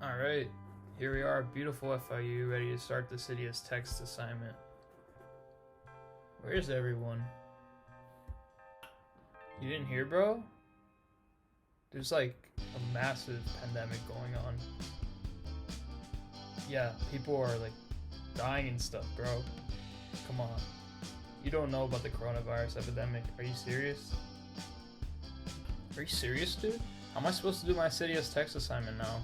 Alright, here we are, beautiful FIU, ready to start the Cydia's text assignment. Where's everyone? You didn't hear, bro? There's like a massive pandemic going on. Yeah, people are like dying and stuff, bro. Come on. You don't know about the coronavirus epidemic. Are you serious? Are you serious, dude? How am I supposed to do my Cydia's text assignment now?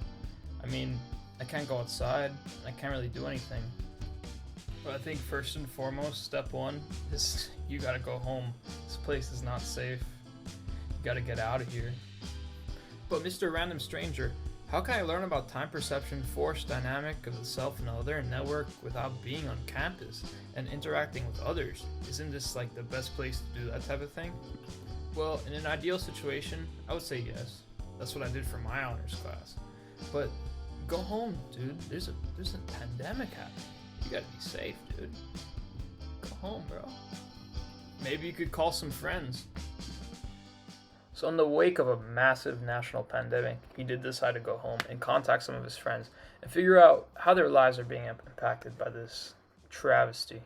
I mean, I can't go outside. I can't really do anything. But I think first and foremost, step one is you gotta go home. This place is not safe. You gotta get out of here. But Mr. Random Stranger, how can I learn about time perception, force dynamic of the self and other network without being on campus and interacting with others? Isn't this like the best place to do that type of thing? Well, in an ideal situation, I would say yes. That's what I did for my honors class. But go home, dude. There's a pandemic happening. You gotta be safe, dude. Go home, bro. Maybe you could call some friends. So in the wake of a massive national pandemic, he did decide to go home and contact some of his friends and figure out how their lives are being impacted by this travesty.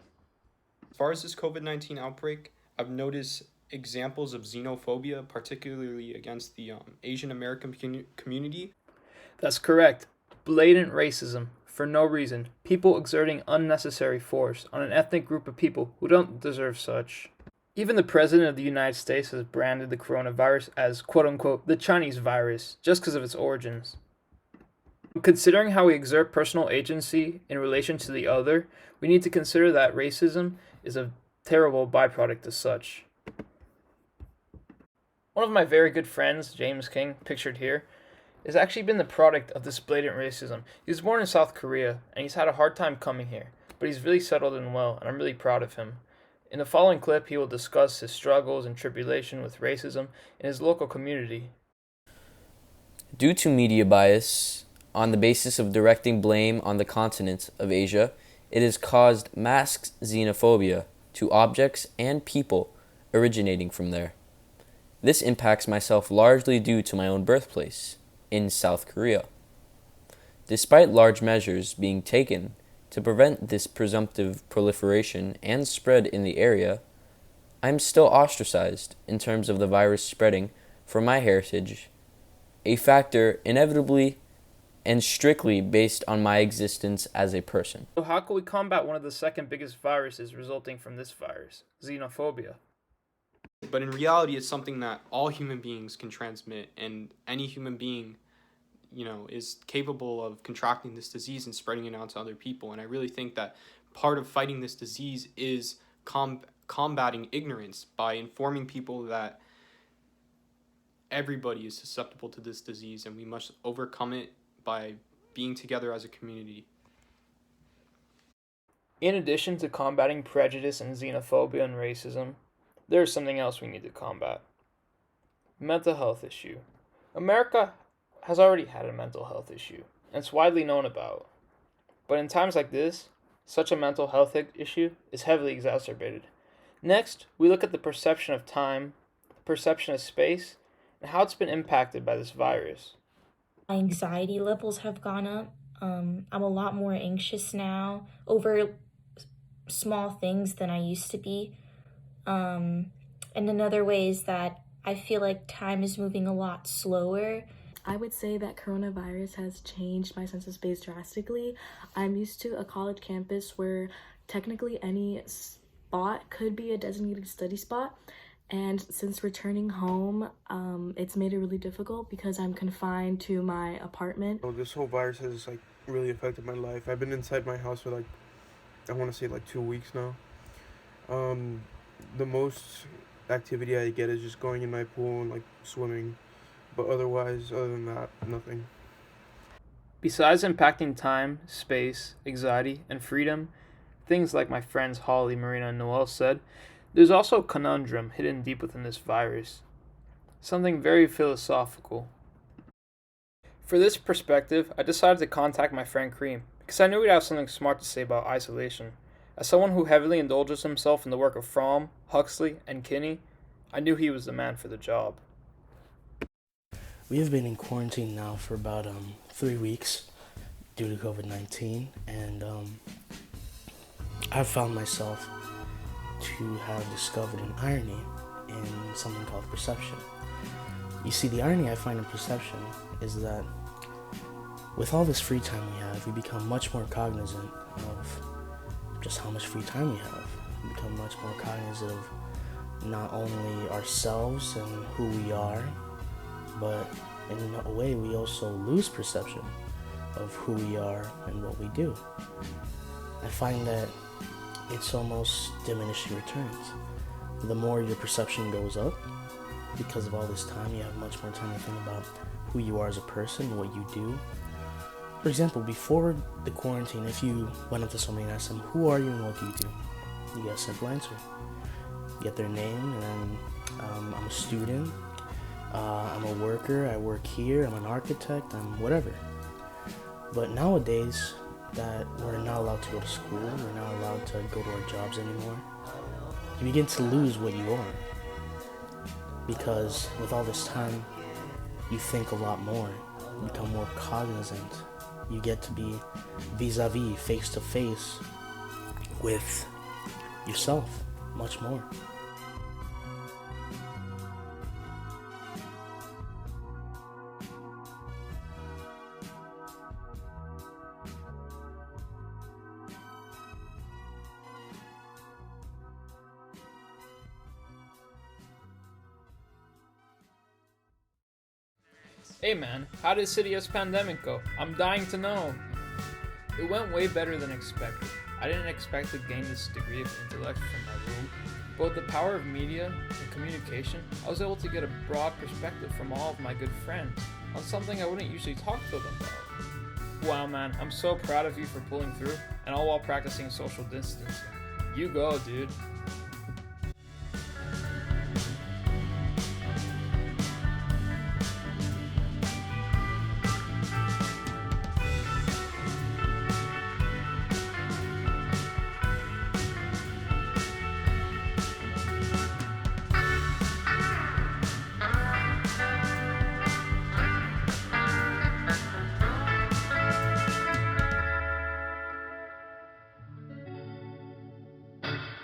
As far as this COVID-19 outbreak, I've noticed examples of xenophobia, particularly against the Asian American community. That's correct. Blatant racism, for no reason. People exerting unnecessary force on an ethnic group of people who don't deserve such. Even the President of the United States has branded the coronavirus as quote-unquote the Chinese virus just because of its origins. Considering how we exert personal agency in relation to the other, we need to consider that racism is a terrible byproduct of such. One of my very good friends, James King, pictured here, has actually been the product of this blatant racism. He was born in South Korea, and he's had a hard time coming here, but he's really settled in well, and I'm really proud of him. In the following clip, he will discuss his struggles and tribulation with racism in his local community. Due to media bias, on the basis of directing blame on the continent of Asia, it has caused mass xenophobia to objects and people originating from there. This impacts myself largely due to my own birthplace, in South Korea. Despite large measures being taken to prevent this presumptive proliferation and spread in the area, I'm still ostracized in terms of the virus spreading from my heritage, a factor inevitably and strictly based on my existence as a person. So how can we combat one of the second biggest viruses resulting from this virus, xenophobia? But in reality, it's something that all human beings can transmit, and any human being is capable of contracting this disease and spreading it out to other people. And I really think that part of fighting this disease is combating ignorance by informing people that everybody is susceptible to this disease and we must overcome it by being together as a community. In addition to combating prejudice and xenophobia and racism, there's something else we need to combat. Mental health issue. America has already had a mental health issue, and it's widely known about. But in times like this, such a mental health issue is heavily exacerbated. Next, we look at the perception of time, the perception of space, and how it's been impacted by this virus. My anxiety levels have gone up. I'm a lot more anxious now over small things than I used to be. And another way is that I feel like time is moving a lot slower. I would say that coronavirus has changed my sense of space drastically. I'm used to a college campus where technically any spot could be a designated study spot. And since returning home, it's made it really difficult because I'm confined to my apartment. This whole virus has really affected my life. I've been inside my house for I want to say 2 weeks now. The most activity I get is just going in my pool and swimming. But other than that, nothing. Besides impacting time, space, anxiety, and freedom, things like my friends Holly, Marina, and Noel said, there's also a conundrum hidden deep within this virus. Something very philosophical. For this perspective, I decided to contact my friend Cream, because I knew he'd have something smart to say about isolation. As someone who heavily indulges himself in the work of Fromm, Huxley, and Kinney, I knew he was the man for the job. We have been in quarantine now for about 3 weeks. due to COVID-19, and I've found myself to have discovered an irony in something called perception. You see, the irony I find in perception is that with all this free time we have, we become much more cognizant of just how much free time we have. We become much more cognizant of not only ourselves and who we are, but in a way we also lose perception of who we are and what we do. I find that it's almost diminishing returns. The more your perception goes up, because of all this time, you have much more time to think about who you are as a person, what you do. For example, before the quarantine, if you went up to somebody and asked them, who are you and what do you do? You get a simple answer. You get their name, and then I'm a student, I'm a worker, I work here, I'm an architect, I'm whatever. But nowadays, that we're not allowed to go to school, we're not allowed to go to our jobs anymore, you begin to lose what you are. Because with all this time, you think a lot more, you become more cognizant, you get to be vis-a-vis, face-to-face with yourself much more. Hey man, how did Cydia's pandemic go? I'm dying to know. It went way better than expected. I didn't expect to gain this degree of intellect from my room, but with the power of media and communication, I was able to get a broad perspective from all of my good friends on something I wouldn't usually talk to them about. Wow man, I'm so proud of you for pulling through, and all while practicing social distancing. You go, dude.